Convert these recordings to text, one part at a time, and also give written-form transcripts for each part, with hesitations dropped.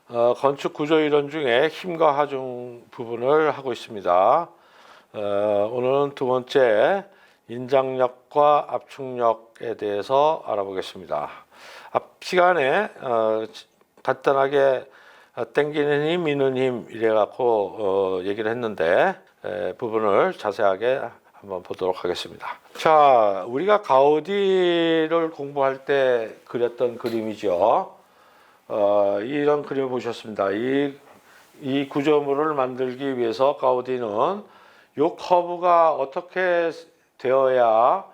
건축 구조 이론 중에 힘과 하중 부분을 하고 있습니다. 오늘은 두 번째 인장력과 압축력에 대해서 알아보겠습니다. 앞 시간에 간단하게 당기는 힘, 미는 힘 이래갖고 얘기를 했는데 부분을 자세하게 한번 보도록 하겠습니다. 자, 우리가 가우디를 공부할 때 그렸던 그림이죠. 이런 그림을 보셨습니다. 이 구조물을 만들기 위해서 가우디는 이 커브가 어떻게 되어야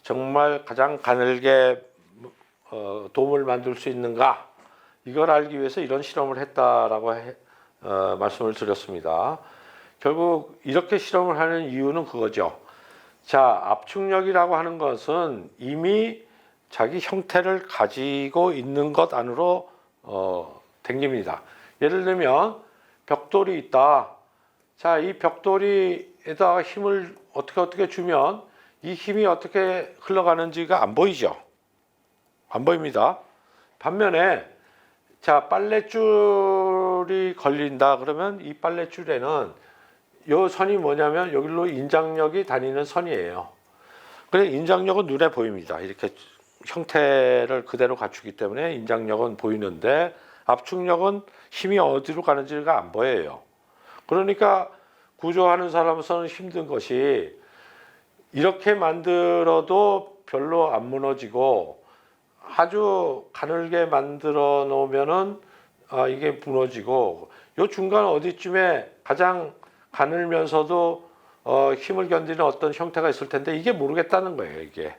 정말 가장 가늘게 돔을 만들 수 있는가, 이걸 알기 위해서 이런 실험을 했다라고 말씀을 드렸습니다. 결국 이렇게 실험을 하는 이유는 그거죠. 자, 압축력이라고 하는 것은 이미 자기 형태를 가지고 있는 것 안으로 당깁니다. 예를 들면 벽돌이 있다. 자, 이 벽돌이에다가 힘을 어떻게 주면 이 힘이 어떻게 흘러가는지가 안 보이죠. 안 보입니다. 반면에 자, 빨랫줄이 걸린다 그러면 이 빨랫줄에는 이 선이 뭐냐면 여기로 인장력이 다니는 선이에요. 그래, 인장력은 눈에 보입니다. 이렇게 형태를 그대로 갖추기 때문에 인장력은 보이는데 압축력은 힘이 어디로 가는지가 안 보여요. 그러니까 구조하는 사람으로서는 힘든 것이 이렇게 만들어도 별로 안 무너지고 아주 가늘게 만들어 놓으면은 이게 무너지고, 요 중간 어디쯤에 가장 가늘면서도 힘을 견디는 어떤 형태가 있을 텐데 이게 모르겠다는 거예요. 이게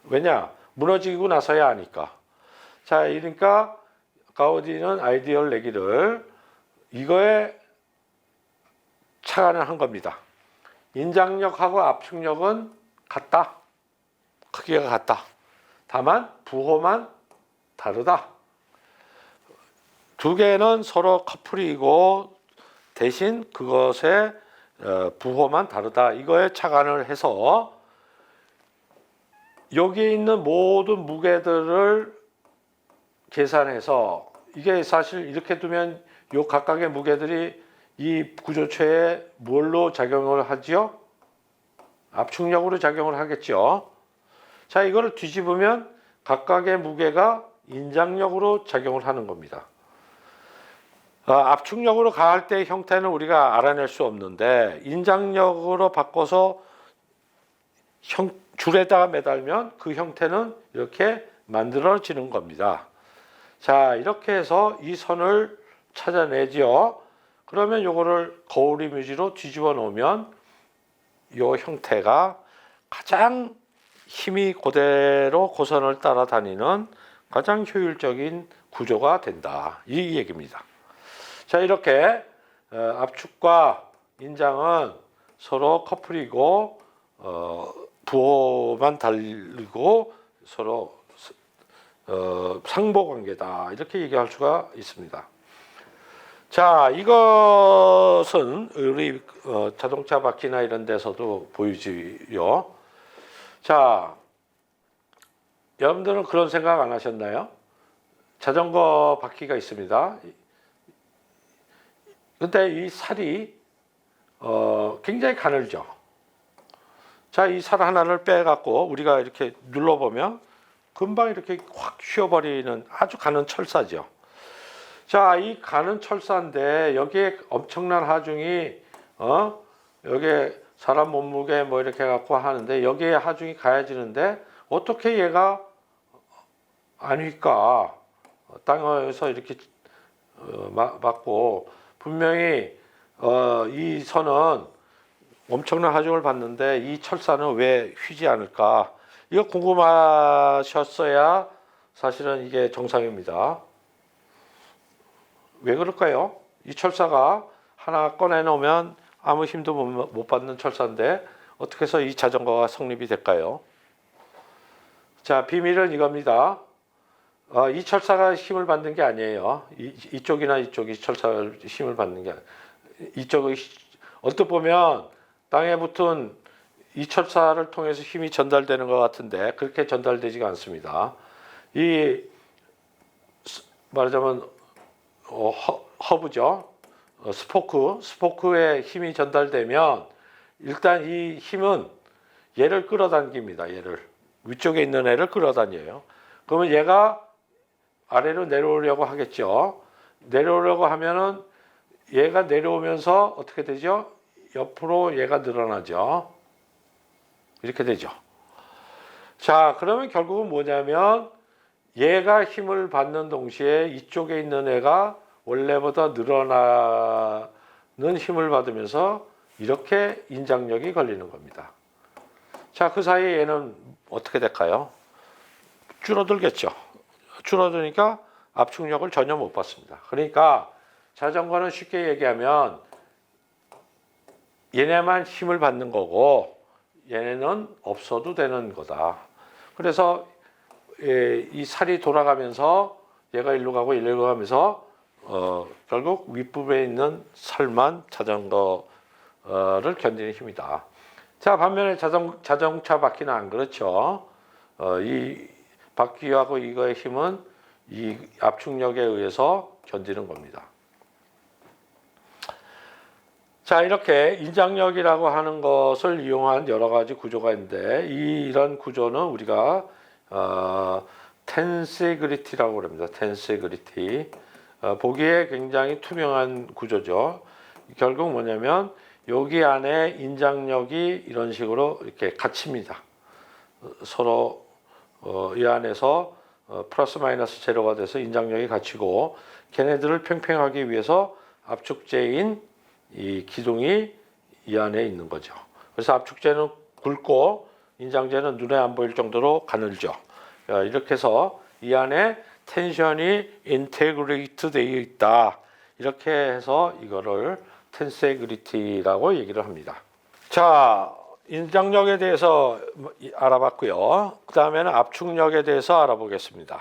왜냐? 무너지고 나서야 아니까. 자, 그러니까 가우디는 아이디어를 내기를 이거에 착안을 한 겁니다. 인장력하고 압축력은 같다. 크기가 같다. 다만 부호만 다르다. 두 개는 서로 커플이고 대신 그것의 부호만 다르다. 이거에 착안을 해서 여기에 있는 모든 무게들을 계산해서, 이게 사실 이렇게 두면 요 각각의 무게들이 이 구조체에 뭘로 작용을 하지요? 압축력으로 작용을 하겠죠. 자, 이거를 뒤집으면 각각의 무게가 인장력으로 작용을 하는 겁니다. 압축력으로 가할 때의 형태는 우리가 알아낼 수 없는데 인장력으로 바꿔서 줄에다가 매달면 그 형태는 이렇게 만들어지는 겁니다. 자, 이렇게 해서 이 선을 찾아내죠. 그러면 요거를 거울 이미지로 뒤집어 놓으면 요 형태가 가장 힘이 그대로 고선을 따라다니는 가장 효율적인 구조가 된다, 이 얘기입니다. 자, 이렇게 압축과 인장은 서로 커플이고 부호만 다르고 서로 상보관계다, 이렇게 얘기할 수가 있습니다. 자, 이것은 우리 자동차 바퀴나 이런 데서도 보이지요. 자, 여러분들은 그런 생각 안 하셨나요? 자전거 바퀴가 있습니다. 근데 이 살이 굉장히 가늘죠. 자, 이 살 하나를 빼갖고 우리가 이렇게 눌러보면 금방 이렇게 확 휘어버리는 아주 가는 철사죠. 자, 이 가는 철사인데 여기에 엄청난 하중이 여기에 사람 몸무게 뭐 이렇게 해갖고 하는데 여기에 하중이 가해지는데 어떻게 얘가 안 휘까? 땅에서 이렇게 맞고, 분명히 이 선은 엄청난 하중을 받는데 이 철사는 왜 휘지 않을까? 이거 궁금하셨어야 사실은 이게 정상입니다. 왜 그럴까요? 이 철사가 하나 꺼내 놓으면 아무 힘도 못 받는 철사인데 어떻게 해서 이 자전거가 성립이 될까요? 자, 비밀은 이겁니다. 이 철사가 힘을 받는 게 아니에요. 이쪽이나 이쪽이 철사가 힘을 받는 게 아니에요. 이쪽이 언뜻 보면 땅에 붙은 이 철사를 통해서 힘이 전달되는 것 같은데 그렇게 전달되지가 않습니다. 이 말하자면 허브죠. 스포크에 힘이 전달되면 일단 이 힘은 얘를 끌어당깁니다. 얘를 위쪽에 있는 애를 끌어당겨요. 그러면 얘가 아래로 내려오려고 하겠죠. 내려오려고 하면은 얘가 내려오면서 어떻게 되죠? 옆으로 얘가 늘어나죠. 이렇게 되죠. 자, 그러면 결국은 뭐냐면 얘가 힘을 받는 동시에 이쪽에 있는 애가 원래보다 늘어나는 힘을 받으면서 이렇게 인장력이 걸리는 겁니다. 자, 그 사이에 얘는 어떻게 될까요? 줄어들겠죠. 줄어드니까 압축력을 전혀 못 받습니다. 그러니까 자전거는 쉽게 얘기하면 얘네만 힘을 받는 거고 얘네는 없어도 되는 거다. 그래서 이 살이 돌아가면서 얘가 일로 가고 일로 가면서 결국 윗부분에 있는 살만 자전거를 견디는 힘이다. 자, 반면에 자동차 바퀴는 안 그렇죠. 이 바퀴하고 이거의 힘은 이 압축력에 의해서 견디는 겁니다. 자, 이렇게 인장력이라고 하는 것을 이용한 여러 가지 구조가 있는데 이런 구조는 우리가 텐세그리티라고 합니다. 텐세그리티. 보기에 굉장히 투명한 구조죠. 결국 뭐냐면 여기 안에 인장력이 이런 식으로 이렇게 갇힙니다. 서로 이 안에서 플러스 마이너스 제로가 돼서 인장력이 갇히고 걔네들을 팽팽하기 위해서 압축제인 이 기둥이 이 안에 있는 거죠. 그래서 압축제는 굵고 인장제는 눈에 안 보일 정도로 가늘죠. 이렇게 해서 이 안에 텐션이 인테그레이트 되어 있다. 이렇게 해서 이거를 텐세그리티라고 얘기를 합니다. 자, 인장력에 대해서 알아봤고요. 그 다음에는 압축력에 대해서 알아보겠습니다.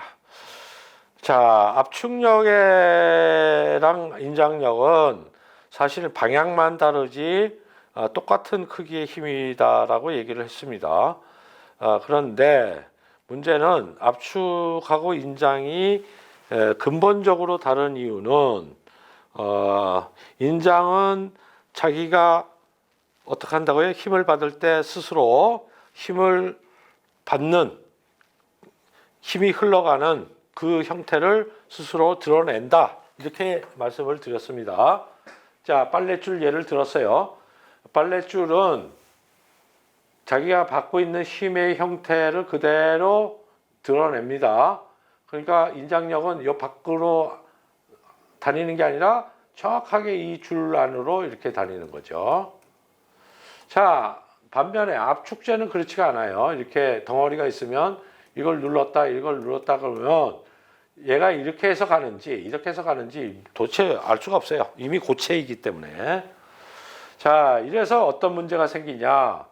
자, 압축력이랑 인장력은 사실 방향만 다르지 똑같은 크기의 힘이다라고 얘기를 했습니다. 그런데 문제는 압축하고 인장이 근본적으로 다른 이유는 인장은 자기가 어떻게 한다고요? 힘을 받을 때 스스로 힘을 받는 힘이 흘러가는 그 형태를 스스로 드러낸다. 이렇게 말씀을 드렸습니다. 자, 빨랫줄 예를 들었어요. 빨랫줄은 자기가 받고 있는 힘의 형태를 그대로 드러냅니다. 그러니까 인장력은 이 밖으로 다니는 게 아니라 정확하게 이 줄 안으로 이렇게 다니는 거죠. 자, 반면에 압축제는 그렇지가 않아요. 이렇게 덩어리가 있으면 이걸 눌렀다 그러면 얘가 이렇게 해서 가는지 이렇게 해서 가는지 도대체 알 수가 없어요. 이미 고체이기 때문에. 자, 이래서 어떤 문제가 생기냐.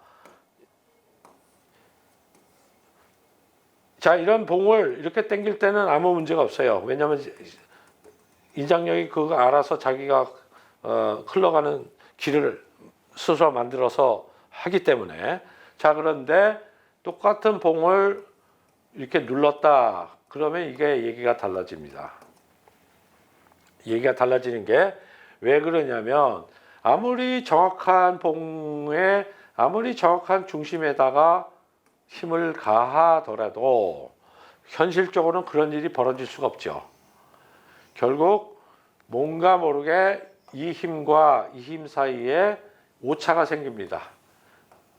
자, 이런 봉을 이렇게 당길 때는 아무 문제가 없어요. 왜냐하면 인장력이 그거 알아서 자기가 흘러가는 길을 스스로 만들어서 하기 때문에. 자, 그런데 똑같은 봉을 이렇게 눌렀다 그러면 이게 얘기가 달라집니다. 얘기가 달라지는 게 왜 그러냐면 아무리 정확한 봉에 아무리 정확한 중심에다가 힘을 가하더라도 현실적으로는 그런 일이 벌어질 수가 없죠. 결국 뭔가 모르게 이 힘과 이 힘 사이에 오차가 생깁니다.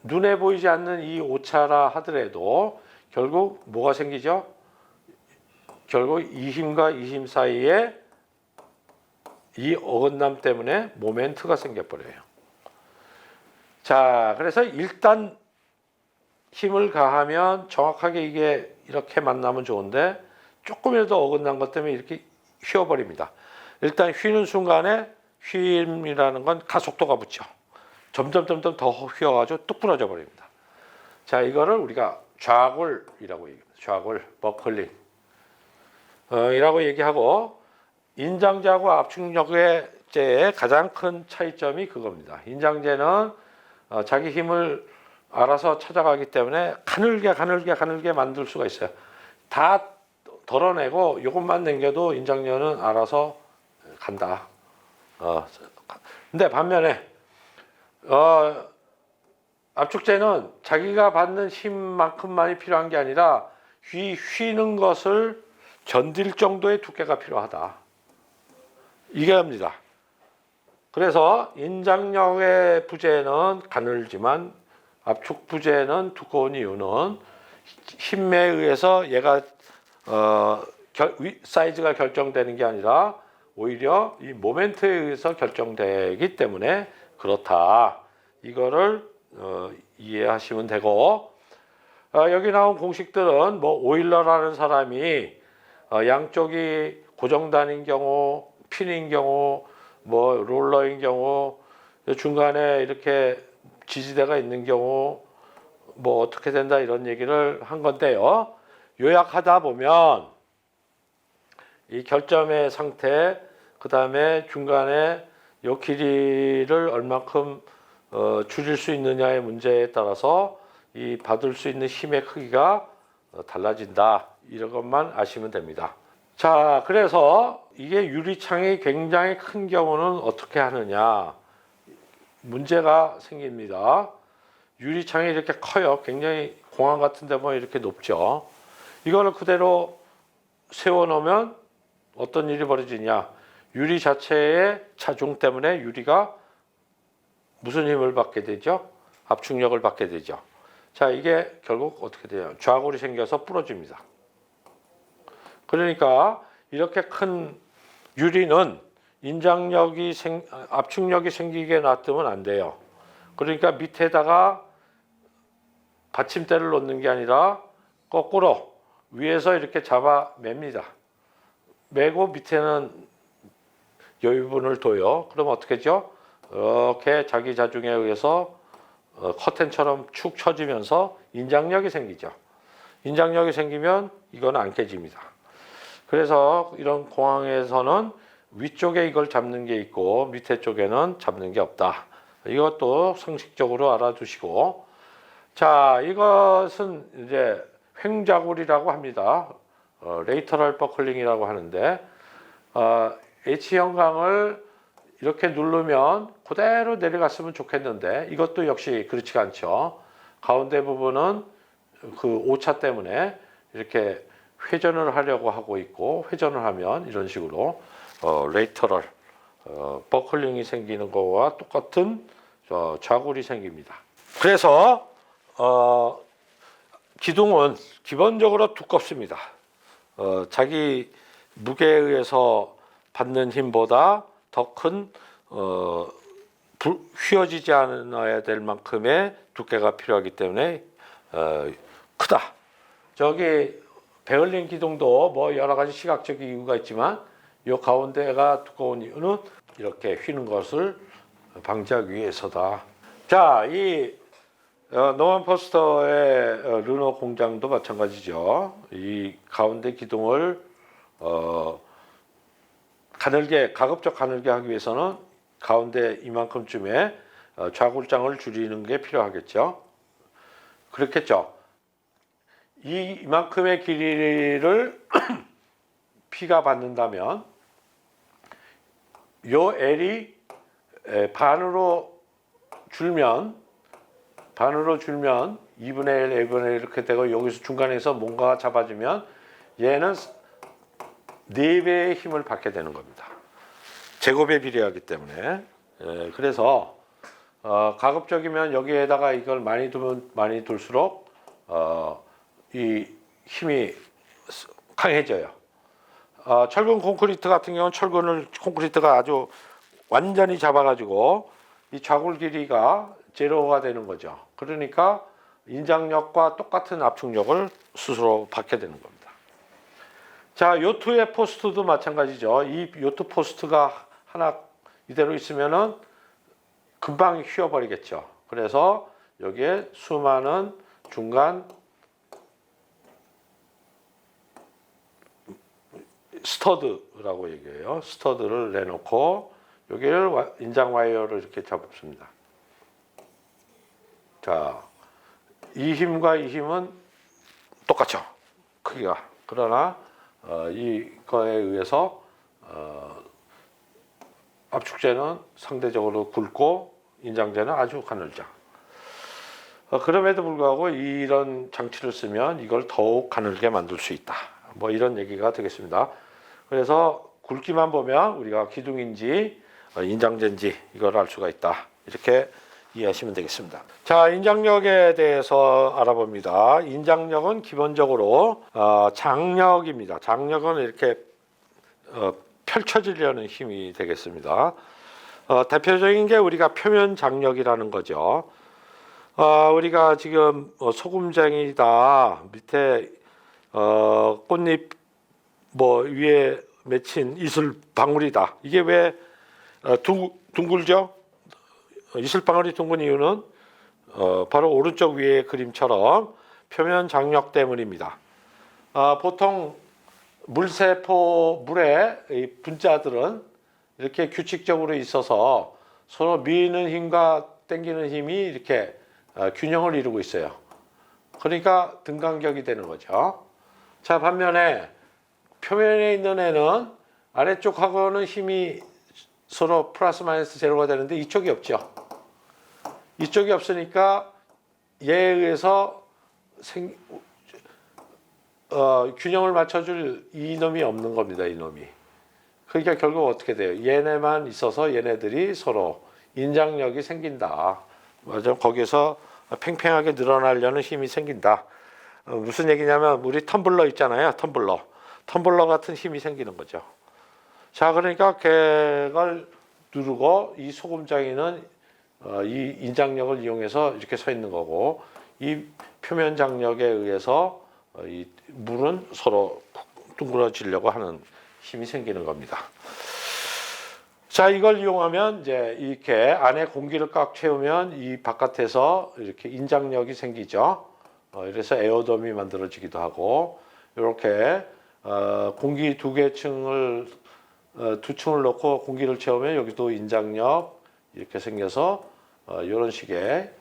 눈에 보이지 않는 이 오차라 하더라도 결국 뭐가 생기죠? 결국 이 힘과 이 힘 사이에 이 어긋남 때문에 모멘트가 생겨버려요. 자, 그래서 일단 힘을 가하면 정확하게 이게 이렇게 만나면 좋은데 조금이라도 어긋난 것 때문에 이렇게 휘어버립니다. 일단 휘는 순간에 휘임이라는 건 가속도가 붙죠. 점점 더 휘어가지고 뚝 부러져 버립니다. 자, 이거를 우리가 좌골이라고 얘기합니다. 좌골, 버클링 이라고 얘기하고 인장제하고 압축력의 가장 큰 차이점이 그겁니다. 인장제는 자기 힘을 알아서 찾아가기 때문에 가늘게 만들 수가 있어요. 다 덜어내고 이것만 남겨도 인장녀는 알아서 간다. 근데 반면에 압축제는 자기가 받는 힘만큼만이 필요한 게 아니라 휘는 것을 견딜 정도의 두께가 필요하다. 이게 합니다. 그래서 인장력의 부재는 가늘지만 압축 부재는 두꺼운 이유는 힘에 의해서 얘가 사이즈가 결정되는 게 아니라 오히려 이 모멘트에 의해서 결정되기 때문에 그렇다. 이거를 이해하시면 되고, 여기 나온 공식들은 뭐 오일러라는 사람이 양쪽이 고정단인 경우, 핀인 경우, 뭐 롤러인 경우, 중간에 이렇게 지지대가 있는 경우 뭐 어떻게 된다 이런 얘기를 한 건데요. 요약하다 보면 이 결점의 상태, 그 다음에 중간에 요 길이를 얼만큼 줄일 수 있느냐의 문제에 따라서 이 받을 수 있는 힘의 크기가 달라진다. 이런 것만 아시면 됩니다. 자, 그래서 이게 유리창이 굉장히 큰 경우는 어떻게 하느냐. 문제가 생깁니다. 유리창이 이렇게 커요. 굉장히 공항 같은 데 보면 이렇게 높죠. 이거를 그대로 세워놓으면 어떤 일이 벌어지냐. 유리 자체의 자중 때문에 유리가 무슨 힘을 받게 되죠? 압축력을 받게 되죠. 자, 이게 결국 어떻게 돼요? 좌골이 생겨서 부러집니다. 그러니까 이렇게 큰 유리는 압축력이 생기게 놔두면 안 돼요. 그러니까 밑에다가 받침대를 놓는 게 아니라 거꾸로 위에서 이렇게 잡아 맵니다. 매고 밑에는 여유분을 둬요. 그럼 어떻게 하죠? 이렇게 자기 자중에 의해서 커튼처럼 축 처지면서 인장력이 생기죠. 인장력이 생기면 이건 안 깨집니다. 그래서 이런 공항에서는 위쪽에 이걸 잡는 게 있고 밑에 쪽에는 잡는 게 없다. 이것도 상식적으로 알아두시고, 자, 이것은 이제 횡자골이라고 합니다. 레이터럴 버클링이라고 하는데, H형광을 이렇게 누르면 그대로 내려갔으면 좋겠는데 이것도 역시 그렇지가 않죠. 가운데 부분은 그 오차 때문에 이렇게 회전을 하려고 하고 있고, 회전을 하면 이런 식으로 레이터럴 버클링이 생기는 거와 똑같은 좌골이 생깁니다. 그래서 기둥은 기본적으로 두껍습니다. 자기 무게에 의해서 받는 힘보다 더 큰 휘어지지 않아야 될 만큼의 두께가 필요하기 때문에 크다. 저기 베를린 기둥도 뭐 여러 가지 시각적 이유가 있지만 이 가운데가 두꺼운 이유는 이렇게 휘는 것을 방지하기 위해서다. 자, 이 노만 포스터의 르노 공장도 마찬가지죠. 이 가운데 기둥을 가급적 가늘게 하기 위해서는 가운데 이만큼쯤에 좌골장을 줄이는 게 필요하겠죠. 그렇겠죠. 이만큼의 길이를 P가 받는다면 요 L이 반으로 줄면 2분의 1, 1분의 1 이렇게 되고 여기서 중간에서 뭔가 잡아주면 얘는 4배의 힘을 받게 되는 겁니다. 제곱에 비례하기 때문에. 그래서 가급적이면 여기에다가 이걸 많이 두면 많이 둘수록 이 힘이 강해져요. 철근 콘크리트 같은 경우는 철근을 콘크리트가 아주 완전히 잡아가지고 이 좌골 길이가 제로가 되는 거죠. 그러니까 인장력과 똑같은 압축력을 스스로 받게 되는 겁니다. 자, 요트의 포스트도 마찬가지죠. 이 요트 포스트가 하나 이대로 있으면은 금방 휘어버리겠죠. 그래서 여기에 수많은 중간 스터드라고 얘기해요. 스터드를 내놓고 여기를 인장 와이어를 이렇게 잡습니다. 자, 이 힘과 이 힘은 똑같죠. 크기가. 그러나 이거에 의해서 압축제는 상대적으로 굵고 인장제는 아주 가늘죠. 그럼에도 불구하고 이런 장치를 쓰면 이걸 더욱 가늘게 만들 수 있다. 뭐 이런 얘기가 되겠습니다. 그래서 굵기만 보면 우리가 기둥인지 인장제인지 이걸 알 수가 있다. 이렇게 이해하시면 되겠습니다. 자, 인장력에 대해서 알아봅니다. 인장력은 기본적으로 장력입니다. 장력은 이렇게 펼쳐지려는 힘이 되겠습니다. 대표적인 게 우리가 표면 장력이라는 거죠. 우리가 지금 소금쟁이다 밑에 꽃잎 뭐 위에 맺힌 이슬 방울이다. 이게 왜 둥글죠? 이슬 방울이 둥근 이유는 바로 오른쪽 위의 그림처럼 표면 장력 때문입니다. 보통 물세포 물의 이 분자들은 이렇게 규칙적으로 있어서 서로 미는 힘과 당기는 힘이 이렇게 균형을 이루고 있어요. 그러니까 등간격이 되는 거죠. 자, 반면에 표면에 있는 애는 아래쪽하고는 힘이 서로 플러스 마이너스 제로가 되는데 이쪽이 없죠. 이쪽이 없으니까 얘에 의해서 균형을 맞춰줄 이놈이 없는 겁니다. 이놈이. 그러니까 결국 어떻게 돼요? 얘네만 있어서 얘네들이 서로 인장력이 생긴다. 맞아. 거기서 팽팽하게 늘어나려는 힘이 생긴다. 무슨 얘기냐면 우리 텀블러 있잖아요. 텀블러 같은 힘이 생기는 거죠. 자, 그러니까 걔를 누르고 이 소금장이는 이 인장력을 이용해서 이렇게 서 있는 거고, 이 표면 장력에 의해서 이 물은 서로 둥그러지려고 하는 힘이 생기는 겁니다. 자, 이걸 이용하면 이제 이렇게 안에 공기를 꽉 채우면 이 바깥에서 이렇게 인장력이 생기죠. 그래서 에어돔이 만들어지기도 하고, 이렇게 공기 두 층을 넣고 공기를 채우면 여기도 인장력 이렇게 생겨서 이런 식의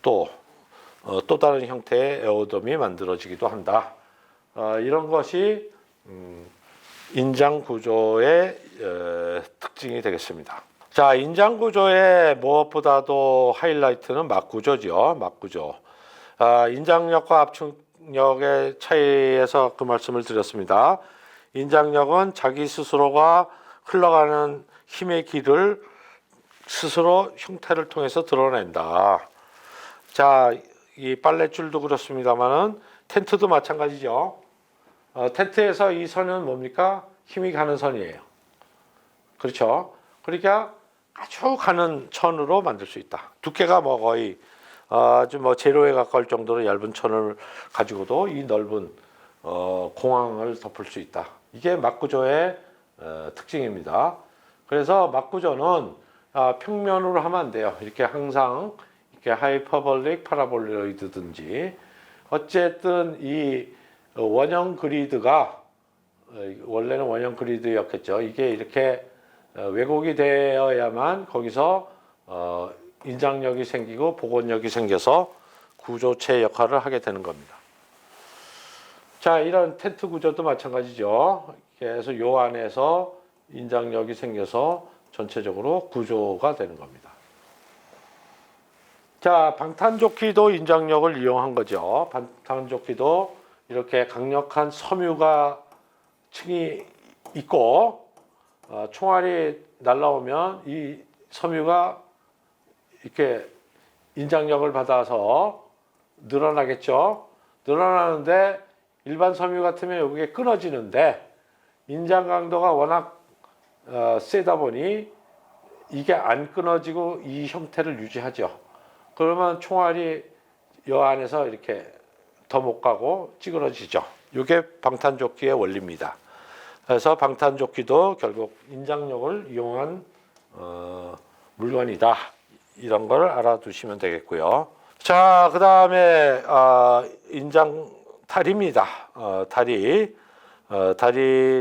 또 다른 형태의 에어돔이 만들어지기도 한다. 이런 것이 인장 구조의 특징이 되겠습니다. 자, 인장 구조의 무엇보다도 하이라이트는 막구조죠. 막구조. 인장력과 압축력의 차이에서 그 말씀을 드렸습니다. 인장력은 자기 스스로가 흘러가는 힘의 길을 스스로 형태를 통해서 드러낸다. 자, 이 빨랫줄도 그렇습니다만은 텐트도 마찬가지죠. 텐트에서 이 선은 뭡니까? 힘이 가는 선이에요. 그렇죠? 그러니까 아주 가는 천으로 만들 수 있다. 두께가 뭐 거의 아주 뭐 제로에 가까울 정도로 얇은 천을 가지고도 이 넓은 공항을 덮을 수 있다. 이게 막구조의 특징입니다. 그래서 막구조는 평면으로 하면 안 돼요. 이렇게 항상 이렇게 하이퍼볼릭 파라볼로이드든지 어쨌든 이 원형 그리드가 원래는 원형 그리드였겠죠. 이게 이렇게 왜곡이 되어야만 거기서 인장력이 생기고 복원력이 생겨서 구조체 역할을 하게 되는 겁니다. 자, 이런 텐트 구조도 마찬가지죠. 그래서 요 안에서 인장력이 생겨서 전체적으로 구조가 되는 겁니다. 자, 방탄조끼도 인장력을 이용한 거죠. 방탄조끼도 이렇게 강력한 섬유가 층이 있고 총알이 날라오면 이 섬유가 이렇게 인장력을 받아서 늘어나겠죠. 늘어나는데 일반 섬유 같으면 여기에 끊어지는데 인장 강도가 워낙 세다 보니 이게 안 끊어지고 이 형태를 유지하죠. 그러면 총알이 여 안에서 이렇게 더 못 가고 찌그러지죠. 이게 방탄조끼의 원리입니다. 그래서 방탄조끼도 결국 인장력을 이용한 물건이다. 이런 걸 알아두시면 되겠고요. 자, 그 다음에 인장 다리입니다. 다리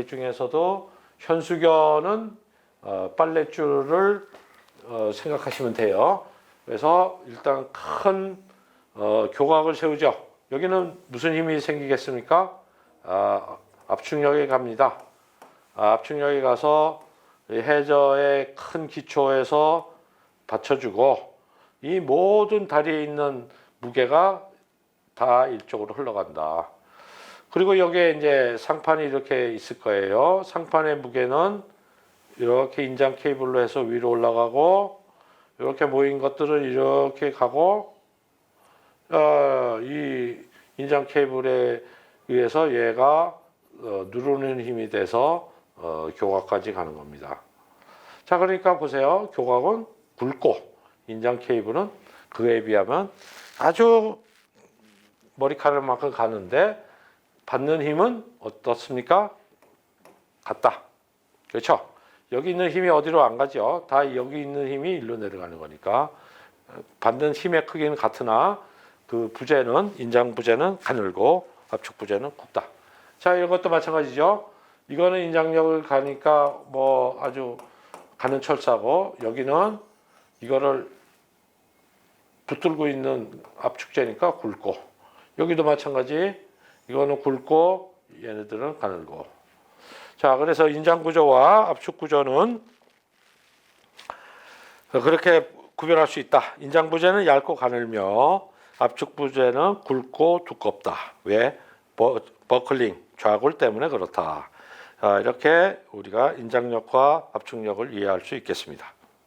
중에서도 현수교는 빨랫줄을 생각하시면 돼요. 그래서 일단 큰 교각을 세우죠. 여기는 무슨 힘이 생기겠습니까? 압축력이 갑니다. 압축력이 가서 이 해저의 큰 기초에서 받쳐주고 이 모든 다리에 있는 무게가 다 이쪽으로 흘러간다. 그리고 여기에 이제 상판이 이렇게 있을 거예요. 상판의 무게는 이렇게 인장 케이블로 해서 위로 올라가고 이렇게 모인 것들은 이렇게 가고 이 인장 케이블에 의해서 얘가 누르는 힘이 돼서 교각까지 가는 겁니다. 자, 그러니까 보세요. 교각은 굵고 인장 케이블은 그에 비하면 아주 머리카락만큼 가는데 받는 힘은 어떻습니까? 같다. 그렇죠? 여기 있는 힘이 어디로 안 가죠? 다 여기 있는 힘이 일로 내려가는 거니까 받는 힘의 크기는 같으나 그 부재는 인장 부재는 가늘고 압축 부재는 굵다. 자, 이런 것도 마찬가지죠. 이거는 인장력을 가니까 뭐 아주 가는 철사고 여기는 이거를 붙들고 있는 압축재니까 굵고 여기도 마찬가지 이거는 굵고 얘네들은 가늘고. 자, 그래서 인장 구조와 압축 구조는 그렇게 구별할 수 있다. 인장 부재는 얇고 가늘며 압축 부재는 굵고 두껍다. 왜? 버클링, 좌골 때문에 그렇다. 이렇게 우리가 인장력과 압축력을 이해할 수 있겠습니다.